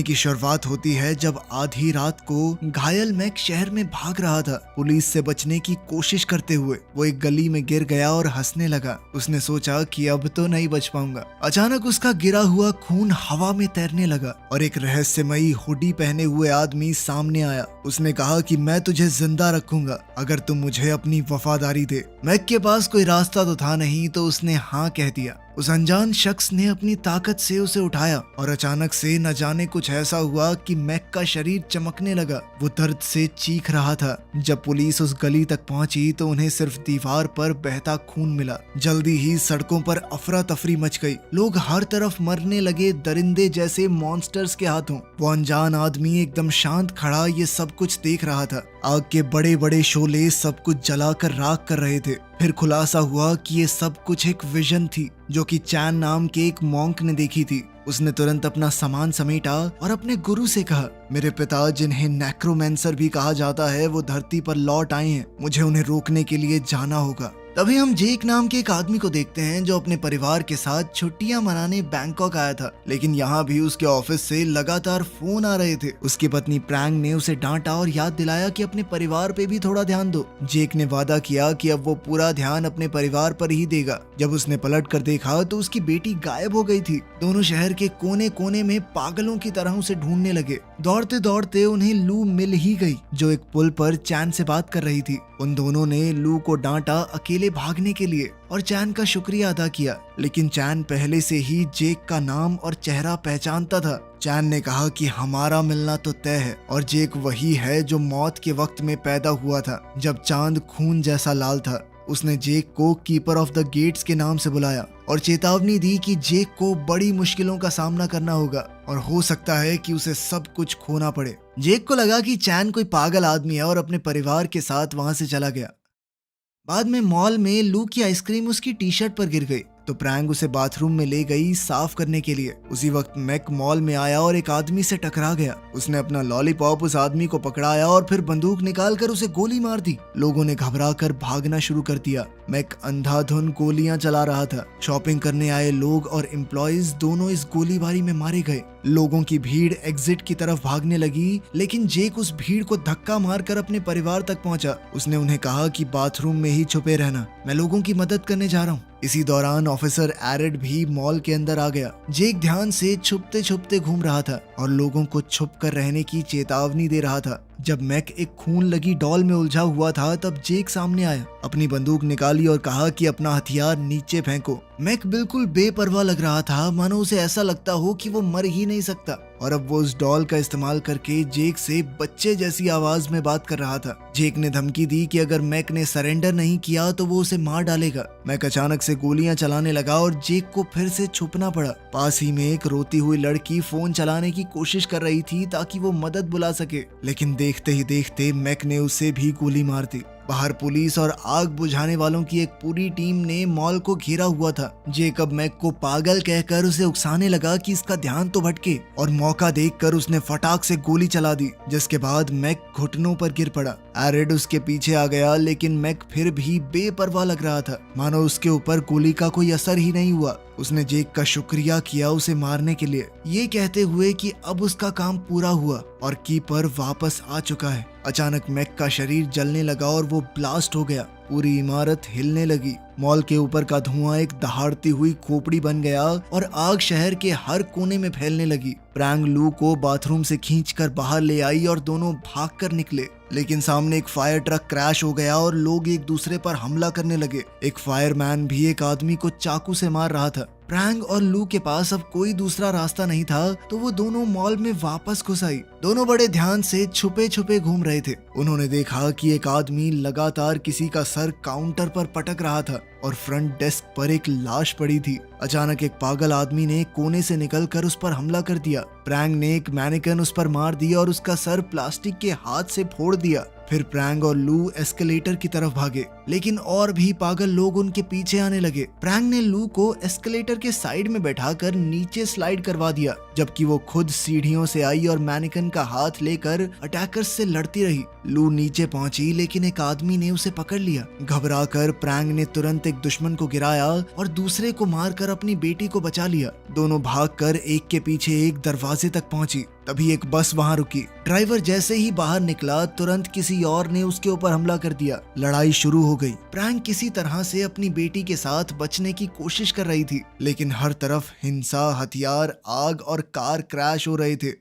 कहानी की शुरुआत होती है जब आधी रात को घायल मैक शहर में भाग रहा था। पुलिस से बचने की कोशिश करते हुए वो एक गली में गिर गया और हंसने लगा। उसने सोचा कि अब तो नहीं बच पाऊंगा। अचानक उसका गिरा हुआ खून हवा में तैरने लगा और एक रहस्यमयी हुडी पहने हुए आदमी सामने आया। उसने कहा कि मैं तुझे जिंदा रखूंगा अगर तुम मुझे अपनी वफादारी दे। मैक के पास कोई रास्ता तो था नहीं, तो उसने हाँ कह दिया। उस अनजान शख्स ने अपनी ताकत से उसे उठाया और अचानक से न जाने कुछ ऐसा हुआ कि मैक का शरीर चमकने लगा। वो दर्द से चीख रहा था। जब पुलिस उस गली तक पहुंची तो उन्हें सिर्फ दीवार पर बहता खून मिला। जल्दी ही सड़कों पर अफरा तफरी मच गई। लोग हर तरफ मरने लगे, दरिंदे जैसे मॉन्स्टर्स के हाथों। वो अनजान आदमी एकदम शांत खड़ा ये सब कुछ देख रहा था। आग के बड़े बड़े शोले सब कुछ जलाकर राख कर रहे थे। फिर खुलासा हुआ कि ये सब कुछ एक विजन थी जो कि चैन नाम के एक मॉन्क ने देखी थी। उसने तुरंत अपना सामान समेटा और अपने गुरु से कहा, मेरे पिता जिन्हें नेक्रोमेंसर भी कहा जाता है वो धरती पर लौट आए हैं। मुझे उन्हें रोकने के लिए जाना होगा। तभी हम जेक नाम के एक आदमी को देखते हैं जो अपने परिवार के साथ छुट्टियां मनाने बैंकॉक आया था, लेकिन यहाँ भी उसके ऑफिस से लगातार फोन आ रहे थे। उसकी पत्नी प्रैंग ने उसे डांटा और याद दिलाया कि अपने परिवार पे भी थोड़ा ध्यान दो। जेक ने वादा किया कि अब वो पूरा ध्यान अपने परिवार पर ही देगा। जब उसने पलट कर देखा तो उसकी बेटी गायब हो गई थी। दोनों शहर के कोने कोने में पागलों की तरह उसे ढूंढने लगे। दौड़ते दौड़ते उन्हें लू मिल ही गई जो एक पुल पर चैन से बात कर रही थी। उन दोनों ने लू को डांटा अकेले भागने के लिए और चैन का शुक्रिया अदा किया, लेकिन चैन पहले से ही जेक का नाम और चेहरा पहचानता था। चैन ने कहा कि हमारा मिलना तो तय है और जेक वही है जो मौत के वक्त में पैदा हुआ था जब चांद खून जैसा लाल था। उसने जेक को कीपर ऑफ द गेट्स के नाम से बुलाया और चेतावनी दी कि जेक को बड़ी मुश्किलों का सामना करना होगा और हो सकता है कि उसे सब कुछ खोना पड़े। जेक को लगा कि चैन कोई पागल आदमी है और अपने परिवार के साथ वहां से चला गया। बाद में मॉल में लू की आइसक्रीम उसकी टी शर्ट पर गिर गई तो प्रैंग उसे बाथरूम में ले गई साफ करने के लिए। उसी वक्त मैक मॉल में आया और एक आदमी से टकरा गया। उसने अपना लॉलीपॉप उस आदमी को पकड़ाया और फिर बंदूक निकालकर उसे गोली मार दी। लोगों ने घबराकर भागना शुरू कर दिया। मैक अंधाधुन गोलियां चला रहा था। शॉपिंग करने आए लोग और एम्प्लॉयज दोनों इस गोलीबारी में मारे गए। लोगों की भीड़ एग्जिट की तरफ भागने लगी, लेकिन जेक उस भीड़ को धक्का मारकर अपने परिवार तक पहुंचा। उसने उन्हें कहा कि बाथरूम में ही छुपे रहना, मैं लोगों की मदद करने जा रहा हूँ। इसी दौरान ऑफिसर एरिड भी मॉल के अंदर आ गया। जेक ध्यान से छुपते छुपते घूम रहा था और लोगों को छुप कर रहने की चेतावनी दे रहा था। जब मैक एक खून लगी डॉल में उलझा हुआ था तब जेक सामने आया, अपनी बंदूक निकाली और कहा कि अपना हथियार नीचे फेंको। मैक बिल्कुल बेपरवाह लग रहा था, मानो उसे ऐसा लगता हो कि वो मर ही नहीं सकता और अब वो उस डॉल का इस्तेमाल करके जेक से बच्चे जैसी आवाज में बात कर रहा था। जेक ने धमकी दी कि अगर मैक ने सरेंडर नहीं किया तो वो उसे मार डालेगा। मैक अचानक से गोलियां चलाने लगा और जेक को फिर से छुपना पड़ा। पास ही में एक रोती हुई लड़की फोन चलाने की कोशिश कर रही थी ताकि वो मदद बुला सके, लेकिन देखते ही देखते मैक ने उसे भी गोली मार दी। बाहर पुलिस और आग बुझाने वालों की एक पूरी टीम ने मॉल को घेरा हुआ था। जेकब मैक को पागल कहकर उसे उकसाने लगा कि इसका ध्यान तो भटके और मौका देखकर उसने फटाक से गोली चला दी, जिसके बाद मैक घुटनों पर गिर पड़ा। एरिड उसके पीछे आ गया, लेकिन मैक फिर भी बेपरवाह लग रहा था, मानो उसके ऊपर गोली का कोई असर ही नहीं हुआ। उसने जेक का शुक्रिया किया उसे मारने के लिए, ये कहते हुए कि अब उसका काम पूरा हुआ और कीपर वापस आ चुका है। अचानक मैक का शरीर जलने लगा और वो ब्लास्ट हो गया। पूरी इमारत हिलने लगी। मॉल के ऊपर का धुआं एक दहाड़ती हुई खोपड़ी बन गया और आग शहर के हर कोने में फैलने लगी। प्रैंग लू को बाथरूम से खींचकर बाहर ले आई और दोनों भागकर निकले, लेकिन सामने एक फायर ट्रक क्रैश हो गया और लोग एक दूसरे पर हमला करने लगे। एक फायरमैन भी एक आदमी को चाकू से मार रहा था। प्रैंग और लू के पास अब कोई दूसरा रास्ता नहीं था, तो वो दोनों मॉल में वापस घुस आई। दोनों बड़े ध्यान से छुपे छुपे घूम रहे थे। उन्होंने देखा कि एक आदमी लगातार किसी का सर काउंटर पर पटक रहा था और फ्रंट डेस्क पर एक लाश पड़ी थी। अचानक एक पागल आदमी ने कोने से निकलकर उस पर हमला कर दिया। प्रैंग ने एक मैनिकन उस पर मार दिया और उसका सर प्लास्टिक के हाथ से फोड़ दिया। फिर प्रैंग और लू एस्केलेटर की तरफ भागे, लेकिन और भी पागल लोग उनके पीछे आने लगे। प्रैंग ने लू को एस्केलेटर के साइड में बैठाकर नीचे स्लाइड करवा दिया। जबकि वो खुद सीढ़ियों से आई और मैनिकन का हाथ लेकर अटैकर्स से लड़ती रही। लू नीचे पहुंची लेकिन एक आदमी ने उसे पकड़ लिया। घबराकर प्रैंग ने तुरंत एक दुश्मन को गिराया और दूसरे को मारकर अपनी बेटी को बचा लिया। दोनों भागकर एक के पीछे एक दरवाजे तक पहुंची। तभी एक बस वहां रुकी। ड्राइवर जैसे ही बाहर निकला तुरंत किसी और ने उसके ऊपर हमला कर दिया। लड़ाई शुरू हो गई। प्रैंग किसी तरह से अपनी बेटी के साथ बचने की कोशिश कर रही थी, लेकिन हर तरफ हिंसा, हथियार, आग और कार क्रैश हो रहे थे।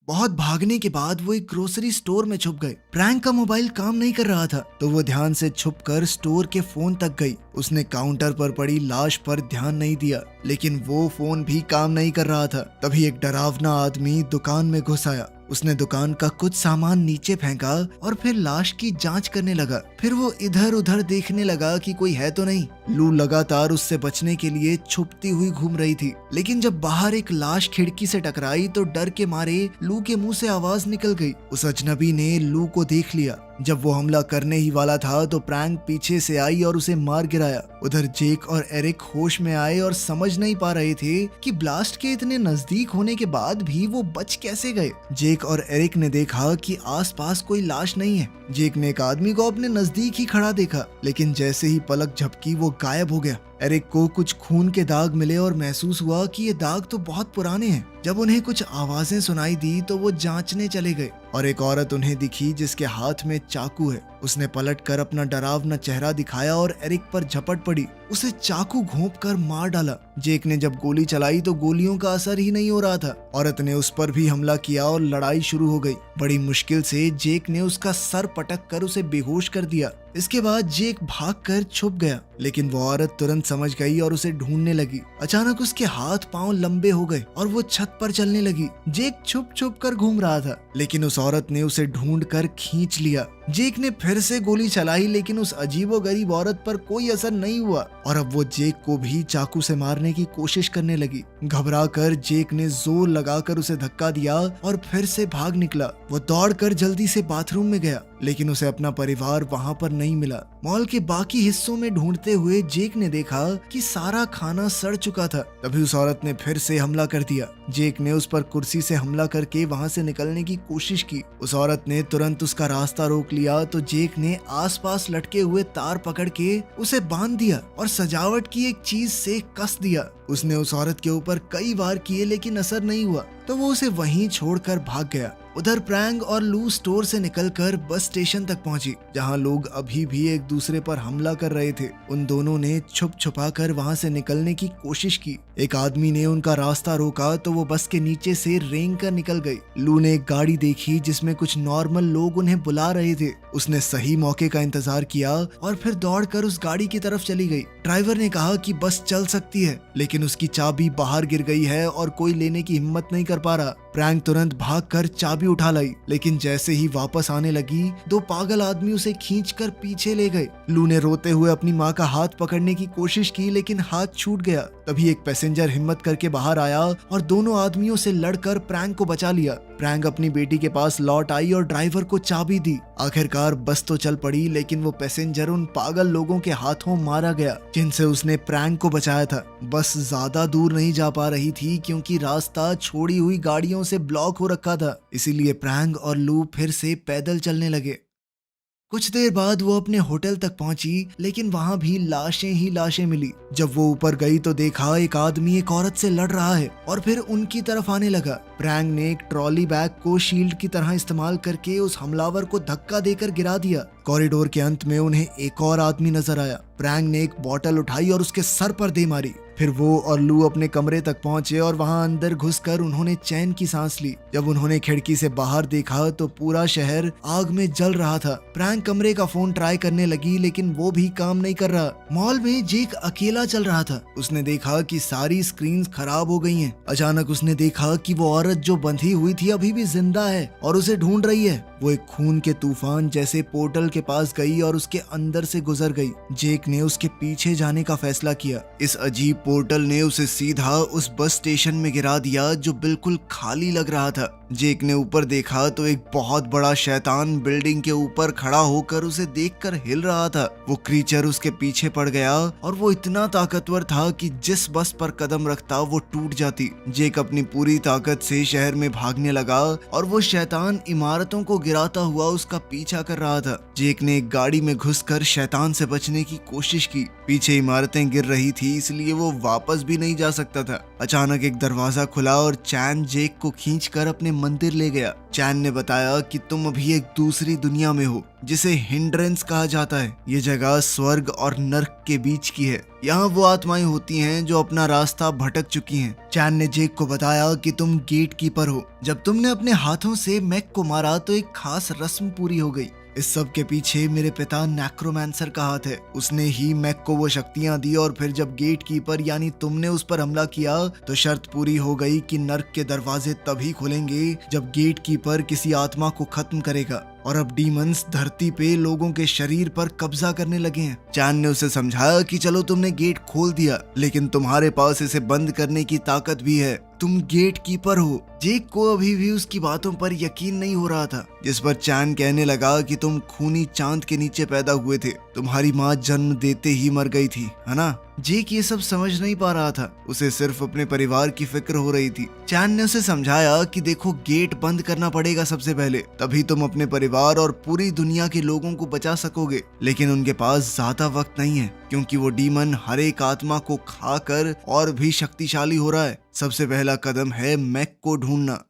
बहुत भागने के बाद वो एक ग्रोसरी स्टोर में छुप गए। प्रैंक का मोबाइल काम नहीं कर रहा था तो वो ध्यान से छुपकर स्टोर के फोन तक गई। उसने काउंटर पर पड़ी लाश पर ध्यान नहीं दिया, लेकिन वो फोन भी काम नहीं कर रहा था। तभी एक डरावना आदमी दुकान में घुस आया। उसने दुकान का कुछ सामान नीचे फेंका और फिर लाश की जांच करने लगा। फिर वो इधर उधर देखने लगा कि कोई है तो नहीं। लू लगातार उससे बचने के लिए छुपती हुई घूम रही थी, लेकिन जब बाहर एक लाश खिड़की से टकराई तो डर के मारे लू के मुंह से आवाज निकल गई। उस अजनबी ने लू को देख लिया। जब वो हमला करने ही वाला था तो प्रैंक पीछे से आई और उसे मार गिराया। उधर जेक और एरिक होश में आए और समझ नहीं पा रहे थे कि ब्लास्ट के इतने नजदीक होने के बाद भी वो बच कैसे गए। जेक और एरिक ने देखा कि आसपास कोई लाश नहीं है। जेक ने एक आदमी को अपने नजदीक ही खड़ा देखा, लेकिन जैसे ही पलक झपकी वो गायब हो गया। एरिक को कुछ खून के दाग मिले और महसूस हुआ कि ये दाग तो बहुत पुराने हैं। जब उन्हें कुछ आवाजें सुनाई दी तो वो जांचने चले गए और एक औरत उन्हें दिखी जिसके हाथ में चाकू है। उसने पलटकर अपना डरावना चेहरा दिखाया और एरिक पर झपट पड़ी। उसे चाकू घोंपकर मार डाला। जेक ने जब गोली चलाई तो गोलियों का असर ही नहीं हो रहा था। औरत ने उस पर भी हमला किया और लड़ाई शुरू हो गई। बड़ी मुश्किल से जेक ने उसका सर पटक कर उसे बेहोश कर दिया। इसके बाद जेक भागकर छुप गया, लेकिन वो औरत तुरंत समझ गई और उसे ढूंढने लगी। अचानक उसके हाथ पांव लंबे हो गए और वो छत पर चलने लगी। जेक छुप छुप कर घूम रहा था, लेकिन उस औरत ने उसे ढूंढकर खींच लिया। जेक ने फिर से गोली चलाई, लेकिन उस अजीबोगरीब औरत पर कोई असर नहीं हुआ और अब वो जेक को भी चाकू से मारने की कोशिश करने लगी। घबराकर जेक ने जोर लगाकर उसे धक्का दिया और फिर से भाग निकला। वो दौड़कर जल्दी से बाथरूम में गया, लेकिन उसे अपना परिवार वहां पर नहीं मिला। मॉल के बाकी हिस्सों में ढूंढते हुए जेक ने देखा कि सारा खाना सड़ चुका था। तभी उस औरत ने फिर से हमला कर दिया। जेक ने उस पर कुर्सी से हमला करके वहां से निकलने की कोशिश की। उस औरत ने तुरंत उसका रास्ता रोक लिया तो जेक ने आसपास लटके हुए तार पकड़ के उसे बांध दिया और सजावट की एक चीज से कस दिया। उसने उस औरत के ऊपर कई बार किए, लेकिन असर नहीं हुआ तो वो उसे वहीं छोड़कर भाग गया। उधर प्रैंग और लू स्टोर से निकलकर बस स्टेशन तक पहुंची, जहां लोग अभी भी एक दूसरे पर हमला कर रहे थे। उन दोनों ने छुप छुपा कर वहां से निकलने की कोशिश की। एक आदमी ने उनका रास्ता रोका तो वो बस के नीचे से रेंग कर निकल गई। लू ने एक गाड़ी देखी जिसमें कुछ नॉर्मल लोग उन्हें बुला रहे थे। उसने सही मौके का इंतजार किया और फिर दौड़कर उस गाड़ी की तरफ चली गई। ड्राइवर ने कहा कि बस चल सकती है, लेकिन उसकी चाबी बाहर गिर गई है और कोई लेने की हिम्मत नहीं कर पा रहा। प्रैंक तुरंत भागकर चाबी उठा लाई, लेकिन जैसे ही वापस आने लगी दो पागल आदमी उसे खींचकर पीछे ले गए। लू ने रोते हुए अपनी माँ का हाथ पकड़ने की कोशिश की, लेकिन हाथ छूट गया। तभी एक पैसेंजर हिम्मत करके बाहर आया और दोनों आदमियों से लड़कर प्रैंक को बचा लिया। प्रैंक अपनी बेटी के पास लौट आई और ड्राइवर को चाबी दी। आखिरकार बस तो चल पड़ी, लेकिन वो पैसेंजर उन पागल लोगों के हाथों मारा गया जिनसे उसने प्रैंक को बचाया था। बस ज्यादा दूर नहीं जा पा रही थी क्योंकि रास्ता छोड़ी हुई गाड़ियों से ब्लॉक हो रखा था। इसीलिए प्रैंक और लू फिर से पैदल चलने लगे। कुछ देर बाद वो अपने होटल तक पहुंची, लेकिन वहां भी लाशें ही लाशें मिली। जब वो ऊपर गई तो देखा एक आदमी एक औरत से लड़ रहा है और फिर उनकी तरफ आने लगा। प्रैंक ने एक ट्रॉली बैग को शील्ड की तरह इस्तेमाल करके उस हमलावर को धक्का देकर गिरा दिया। कॉरिडोर के अंत में उन्हें एक और आदमी नजर आया। प्रैंक ने एक बोतल उठाई और उसके सर पर दे मारी। फिर वो और लू अपने कमरे तक पहुंचे और वहां अंदर घुसकर उन्होंने चैन की सांस ली। जब उन्होंने खिड़की से बाहर देखा तो पूरा शहर आग में जल रहा था। प्रैंक कमरे का फोन ट्राई करने लगी, लेकिन वो भी काम नहीं कर रहा। मॉल में जेक अकेला चल रहा था। उसने देखा कि सारी स्क्रीन्स खराब हो गई हैं। अचानक उसने देखा कि वो औरत जो बंधी हुई थी अभी भी जिंदा है और उसे ढूंढ रही है। वो एक खून के तूफान जैसे पोर्टल के पास गई और उसके अंदर से गुजर गई। जेक ने उसके पीछे जाने का फैसला किया। इस अजीब पोर्टल ने उसे सीधा उस बस स्टेशन में गिरा दिया जो बिल्कुल खाली लग रहा था। जेक ने ऊपर देखा तो एक बहुत बड़ा शैतान बिल्डिंग के ऊपर खड़ा होकर उसे देखकर हिल रहा था। वो क्रीचर उसके पीछे पड़ गया और वो इतना ताकतवर था कि जिस बस पर कदम रखता वो टूट जाती। जेक अपनी पूरी ताकत से शहर में भागने लगा और वो शैतान इमारतों को गिराता हुआ उसका पीछा कर रहा था। जेक ने एक गाड़ी में घुसकर शैतान से बचने की कोशिश की। पीछे इमारतें गिर रही थी इसलिए वो वापस भी नहीं जा सकता था। अचानक एक दरवाजा खुला और चैन जेक को खींचकर अपने मंदिर ले गया। चैन ने बताया कि तुम अभी एक दूसरी दुनिया में हो जिसे हिंड्रेंस कहा जाता है। ये जगह स्वर्ग और नर्क के बीच की है। यहाँ वो आत्माएं होती हैं जो अपना रास्ता भटक चुकी हैं। चैन ने जेक को बताया कि तुम गेट कीपर हो। जब तुमने अपने हाथों से मैक को मारा तो एक खास रस्म पूरी हो गई। इस सब के पीछे मेरे पिता नेक्रोमैंसर का हाथ है। उसने ही मैक को वो शक्तियां दी और फिर जब गेट कीपर यानी तुमने उस पर हमला किया तो शर्त पूरी हो गई कि नर्क के दरवाजे तभी खुलेंगे जब गेट कीपर किसी आत्मा को खत्म करेगा। और अब डीमंस धरती पे लोगों के शरीर पर कब्जा करने लगे हैं। चैन ने उसे समझाया कि चलो तुमने गेट खोल दिया लेकिन तुम्हारे पास इसे बंद करने की ताकत भी है। तुम गेट कीपर हो। जेक को अभी भी उसकी बातों पर यकीन नहीं हो रहा था, जिस पर चैन कहने लगा कि तुम खूनी चांद के नीचे पैदा हुए थे। तुम्हारी माँ जन्म देते ही मर गई थी, है ना? जेक ये सब समझ नहीं पा रहा था। उसे सिर्फ अपने परिवार की फिक्र हो रही थी। चैन ने उसे समझाया कि देखो गेट बंद करना पड़ेगा सबसे पहले, तभी तुम अपने परिवार और पूरी दुनिया के लोगों को बचा सकोगे। लेकिन उनके पास ज्यादा वक्त नहीं है क्योंकि वो डीमन हर एक आत्मा को खाकर और भी शक्तिशाली हो रहा है। सबसे पहला कदम है मैक को ढूंढना।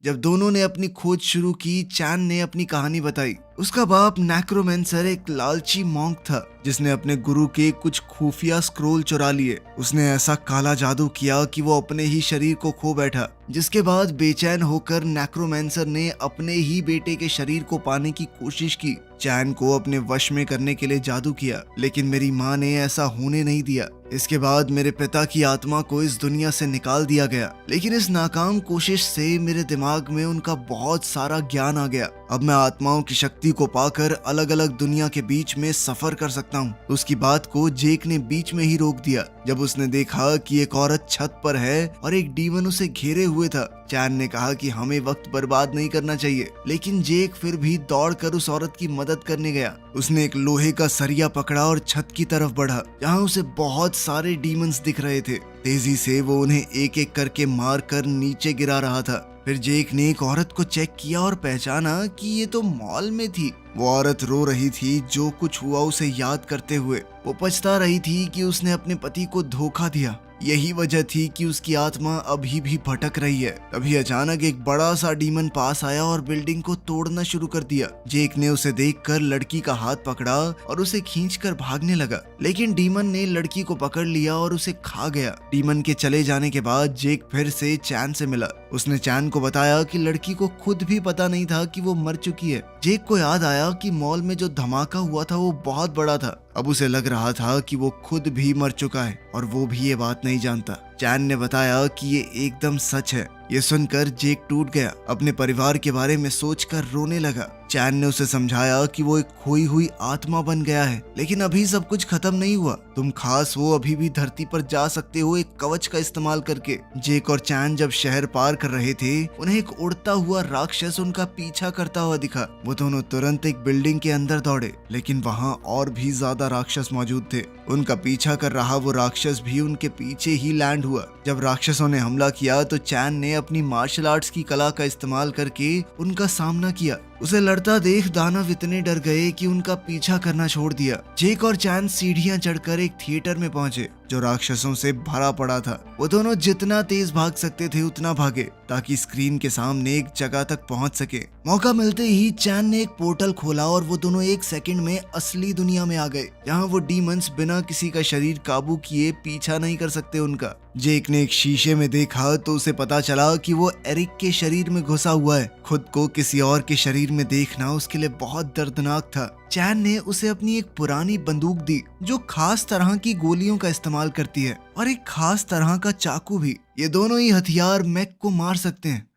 जब दोनों ने अपनी खोज शुरू की, चैन ने अपनी कहानी बताई। उसका बाप नेक्रोमैंसर एक लालची मॉन्क था जिसने अपने गुरु के कुछ खुफिया स्क्रोल चुरा लिए। उसने ऐसा काला जादू किया कि वो अपने ही शरीर को खो बैठा, जिसके बाद बेचैन होकर नेक्रोमैंसर ने अपने ही बेटे के शरीर को पाने की कोशिश की। चैन को अपने वश में करने के लिए जादू किया लेकिन मेरी माँ ने ऐसा होने नहीं दिया। इसके बाद मेरे पिता की आत्मा को इस दुनिया से निकाल दिया गया, लेकिन इस नाकाम कोशिश से मेरे दिमाग में उनका बहुत सारा ज्ञान आ गया। अब मैं आत्माओं की शक्ति को पाकर अलग अलग दुनिया के बीच में सफर कर सकता हूँ। उसकी बात को जेक ने बीच में ही रोक दिया जब उसने देखा कि एक औरत छत पर है और एक डीमन उसे घेरे हुए था। चैन ने कहा कि हमें वक्त बर्बाद नहीं करना चाहिए, लेकिन जेक फिर भी दौड़कर उस औरत की मदद करने गया। उसने एक लोहे का सरिया पकड़ा और छत की तरफ बढ़ा जहाँ उसे बहुत सारे डीमंस दिख रहे थे। तेजी से वो उन्हें एक एक करके मार कर नीचे गिरा रहा था। फिर जेक ने एक औरत को चेक किया और पहचाना कि ये तो मॉल में थी। वो औरत रो रही थी जो कुछ हुआ उसे याद करते हुए। वो पछता रही थी कि उसने अपने पति को धोखा दिया। यही वजह थी कि उसकी आत्मा अभी भी भटक रही है। तभी अचानक एक बड़ा सा डीमन पास आया और बिल्डिंग को तोड़ना शुरू कर दिया। जेक ने उसे देखकर लड़की का हाथ पकड़ा और उसे खींचकर भागने लगा, लेकिन डीमन ने लड़की को पकड़ लिया और उसे खा गया। डीमन के चले जाने के बाद जेक फिर से चैन से मिला। उसने चैन को बताया कि लड़की को खुद भी पता नहीं था कि वो मर चुकी है। जेक को याद आया कि मॉल में जो धमाका हुआ था वो बहुत बड़ा था। अब उसे लग रहा था कि वो खुद भी मर चुका है और वो भी ये बात नहीं जानता। चैन ने बताया कि ये एकदम सच है। ये सुनकर जेक टूट गया। अपने परिवार के बारे में सोचकर रोने लगा। चैन ने उसे समझाया कि वो एक खोई हुई आत्मा बन गया है, लेकिन अभी सब कुछ खत्म नहीं हुआ। तुम खास हो अभी भी धरती पर जा सकते हो एक कवच का इस्तेमाल करके। जेक और चैन जब शहर पार कर रहे थे, उन्हें एक उड़ता हुआ राक्षस उनका पीछा करता हुआ दिखा। वो दोनों तुरंत एक बिल्डिंग के अंदर दौड़े, लेकिन वहाँ और भी ज्यादा राक्षस मौजूद थे। उनका पीछा कर रहा वो राक्षस भी उनके पीछे ही लैंड हुआ। जब राक्षसों ने हमला किया तो चैन ने अपनी मार्शल आर्ट्स की कला का इस्तेमाल करके उनका सामना किया। उसे लड़ता देख दानव इतने डर गए कि उनका पीछा करना छोड़ दिया। जेक और चैन सीढ़ियां चढ़कर एक थिएटर में पहुंचे जो राक्षसों से भरा पड़ा था। वो दोनों जितना तेज भाग सकते थे उतना भागे ताकि स्क्रीन के सामने एक जगह तक पहुंच सके। मौका मिलते ही चैन ने एक पोर्टल खोला और वो दोनों एक सेकंड में असली दुनिया में आ गए, जहां वो डीमंस बिना किसी का शरीर काबू किए पीछा नहीं कर सकते उनका। जेक ने एक शीशे में देखा तो उसे पता चला कि वो एरिक के शरीर में घुसा हुआ है। खुद को किसी और के शरीर में देखना उसके लिए बहुत दर्दनाक था। चैन ने उसे अपनी एक पुरानी बंदूक दी जो खास तरह की गोलियों का इस्तेमाल करती है और एक खास तरह का चाकू भी। ये दोनों ही हथियार मैक को मार सकते हैं।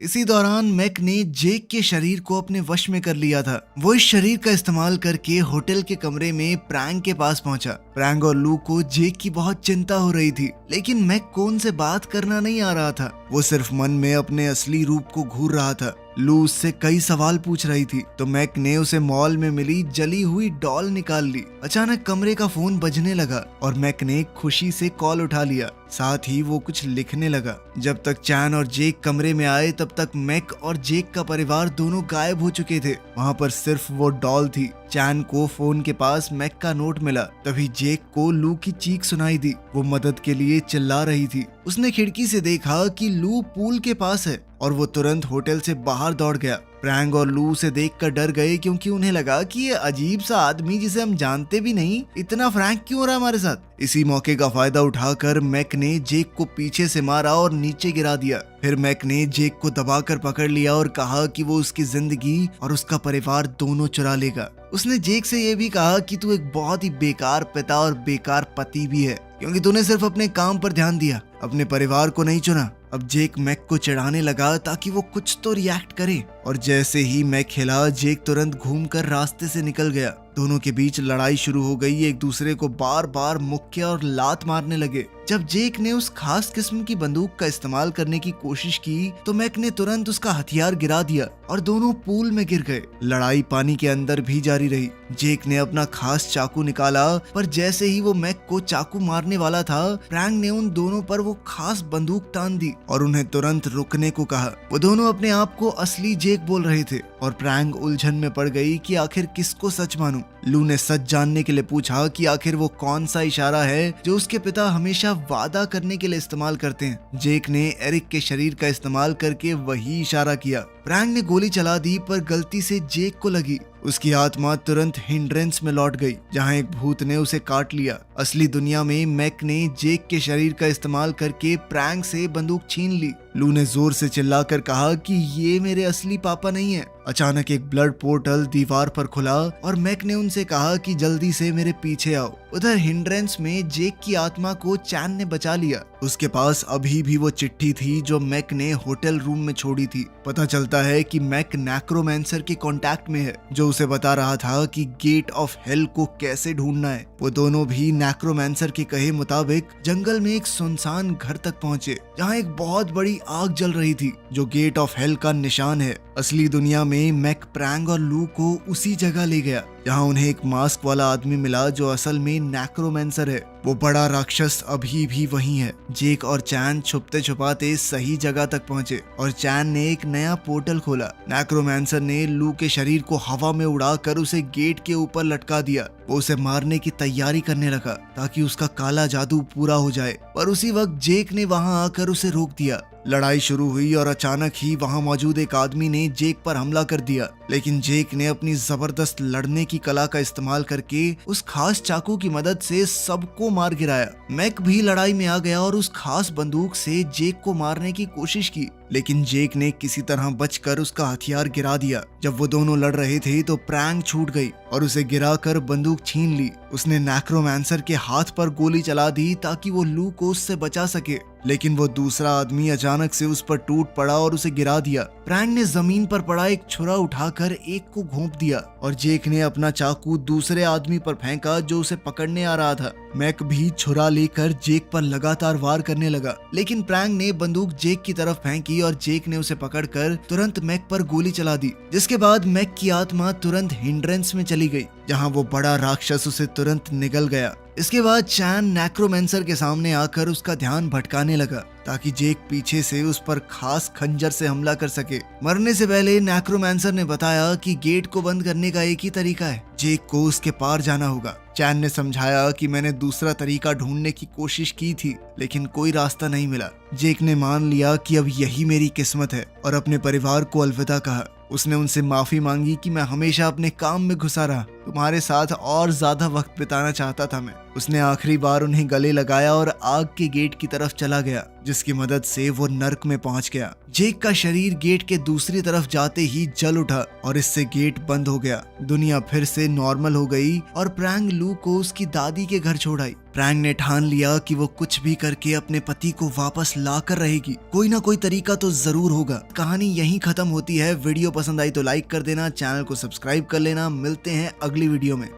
इसी दौरान मैक ने जेक के शरीर को अपने वश में कर लिया था। वो इस शरीर का इस्तेमाल करके होटल के कमरे में प्रैंक के पास पहुंचा। प्रैंक और लू को जेक की बहुत चिंता हो रही थी, लेकिन मैक को उनसे बात करना नहीं आ रहा था। वो सिर्फ मन में अपने असली रूप को घूर रहा था। लू उससे कई सवाल पूछ रही थी तो मैक ने उसे मॉल में मिली जली हुई डॉल निकाल ली। अचानक कमरे का फोन बजने लगा और मैक ने खुशी से कॉल उठा लिया। साथ ही वो कुछ लिखने लगा। जब तक चैन और जेक कमरे में आए तब तक मैक और जेक का परिवार दोनों गायब हो चुके थे। वहाँ पर सिर्फ वो डॉल थी। चैन को फोन के पास मैक का नोट मिला। तभी जेक को लू की चीख सुनाई दी। वो मदद के लिए चिल्ला रही थी। उसने खिड़की से देखा कि लू पूल के पास है और वो तुरंत होटल से बाहर दौड़ गया। प्रैंक और लू उसे देखकर डर गए क्योंकि उन्हें लगा कि ये अजीब सा आदमी जिसे हम जानते भी नहीं इतना फ्रैंक क्यों हो रहा हमारे साथ। इसी मौके का फायदा उठाकर मैक ने जेक को पीछे से मारा और नीचे गिरा दिया। फिर मैक ने जेक को दबाकर पकड़ लिया और कहा कि वो उसकी जिंदगी और उसका परिवार दोनों चुरा लेगा। उसने जेक से ये भी कहा कि तू एक बहुत ही बेकार पिता और बेकार पति भी है, क्योंकि तूने सिर्फ अपने काम पर ध्यान दिया, अपने परिवार को नहीं चुना। अब जेक मैक को चिढ़ाने लगा ताकि वो कुछ तो रिएक्ट करे, और जैसे ही मैक हिला जेक तुरंत घूमकर रास्ते से निकल गया। दोनों के बीच लड़ाई शुरू हो गई। एक दूसरे को बार बार मुक्के और लात मारने लगे। जब जेक ने उस खास किस्म की बंदूक का इस्तेमाल करने की कोशिश की तो मैक ने तुरंत उसका हथियार गिरा दिया और दोनों पूल में गिर गए। लड़ाई पानी के अंदर भी जारी रही। जेक ने अपना खास चाकू निकाला, पर जैसे ही वो मैक को चाकू मारने वाला था, प्रैंक ने उन दोनों पर वो खास बंदूक तान दी और उन्हें तुरंत रुकने को कहा। वो दोनों अपने आप को असली जेक बोल रहे थे और प्रैंक उलझन में पड़ गई कि आखिर किसको सच मानूं। लू ने सच जानने के लिए पूछा कि आखिर वो कौन सा इशारा है जो उसके पिता हमेशा वादा करने के लिए इस्तेमाल करते हैं। जेक ने एरिक के शरीर का इस्तेमाल करके वही इशारा किया। प्रैंक ने गोली चला दी, पर गलती से जेक को लगी। उसकी आत्मा तुरंत हिंड्रेंस में लौट गई, जहां एक भूत ने उसे काट लिया। असली दुनिया में मैक ने जेक के शरीर का इस्तेमाल करके प्रैंक से बंदूक छीन ली। लू ने जोर से चिल्लाकर कहा कि ये मेरे असली पापा नहीं है। अचानक एक ब्लड पोर्टल दीवार पर खुला और मैक ने उनसे कहा कि जल्दी से मेरे पीछे आओ। उधर हिंड्रेंस में जेक की आत्मा को चैन ने बचा लिया। उसके पास अभी भी वो चिट्ठी थी जो मैक ने होटल रूम में छोड़ी थी। पता चलता है कि मैक नेक्रोमैंसर के कांटेक्ट में है, जो उसे बता रहा था कि गेट ऑफ हेल को कैसे ढूंढना है। वो दोनों भी नेक्रोमैंसर के कहे मुताबिक जंगल में एक सुनसान घर तक पहुंचे, जहां एक बहुत बड़ी आग जल रही थी, जो गेट ऑफ हेल का निशान है। असली दुनिया में मैक प्रैंक और लू को उसी जगह ले गया, जहां उन्हें एक मास्क वाला आदमी मिला जो असल में नेक्रोमैंसर है। वो बड़ा राक्षस अभी भी वहीं है। जेक और चैन छुपते छुपाते सही जगह तक पहुंचे और चैन ने एक नया पोर्टल खोला। नेक्रोमैंसर ने लू के शरीर को हवा में उड़ाकर उसे गेट के ऊपर लटका दिया। वो उसे मारने की तैयारी करने लगा ताकि उसका काला जादू पूरा हो जाए, पर उसी वक्त जेक ने वहां आकर उसे रोक दिया। लड़ाई शुरू हुई और अचानक ही वहां मौजूद एक आदमी ने जेक पर हमला कर दिया, लेकिन जेक ने अपनी जबरदस्त लड़ने की कला का इस्तेमाल करके उस खास चाकू की मदद से सबको मार गिराया। मैक भी लड़ाई में आ गया और उस खास बंदूक से जेक को मारने की कोशिश की, लेकिन जेक ने किसी तरह बचकर उसका हथियार गिरा दिया। जब वो दोनों लड़ रहे थे तो प्रैंक छूट गई और उसे गिराकर बंदूक छीन ली। उसने नेक्रोमैंसर के हाथ पर गोली चला दी ताकि वो लू को उससे बचा सके, लेकिन वो दूसरा आदमी अचानक से उस पर टूट पड़ा और उसे गिरा दिया। प्रैंक ने जमीन पर पड़ा एक छुरा उठाकर एक को घोंप दिया और जेक ने अपना चाकू दूसरे आदमी पर फेंका जो उसे पकड़ने आ रहा था। मैक भी छुरा लेकर जेक पर लगातार वार करने लगा, लेकिन प्रैंक ने बंदूक जेक की तरफ फेंकी और जेक ने उसे पकड़कर तुरंत मैक पर गोली चला दी, जिसके बाद मैक की आत्मा तुरंत हिंड्रेंस में चली गई, जहां वो बड़ा राक्षस उसे तुरंत निगल गया। इसके बाद चैन नेक्रोमैंसर के सामने आकर उसका ध्यान भटकाने लगा ताकि जेक पीछे से उस पर खास खंजर से हमला कर सके। मरने से पहले नेक्रोमैंसर ने बताया कि गेट को बंद करने का एक ही तरीका है, जेक को उसके पार जाना होगा। चैन ने समझाया कि मैंने दूसरा तरीका ढूंढने की कोशिश की थी, लेकिन कोई रास्ता नहीं मिला। जेक ने मान लिया कि अब यही मेरी किस्मत है और अपने परिवार को अलविदा कहा। उसने उनसे माफी मांगी कि मैं हमेशा अपने काम में घुसा रहा तुम्हारे साथ और ज्यादा वक्त बिताना चाहता था मैं। उसने आखिरी बार उन्हें गले लगाया और आग के गेट की तरफ चला गया, जिसकी मदद से वो नर्क में पहुंच गया। जेक का शरीर गेट के दूसरी तरफ जाते ही जल उठा और इससे गेट बंद हो गया। दुनिया फिर से नॉर्मल हो गई और प्रैंग लू को उसकी दादी के घर छोड़ आई। प्रैंग ने ठान लिया कि वो कुछ भी करके अपने पति को वापस ला कर रहेगी। कोई ना कोई तरीका तो जरूर होगा। कहानी यहीं खत्म होती है। वीडियो पसंद आई तो लाइक कर देना, चैनल को सब्सक्राइब कर लेना। मिलते हैं अगली वीडियो में।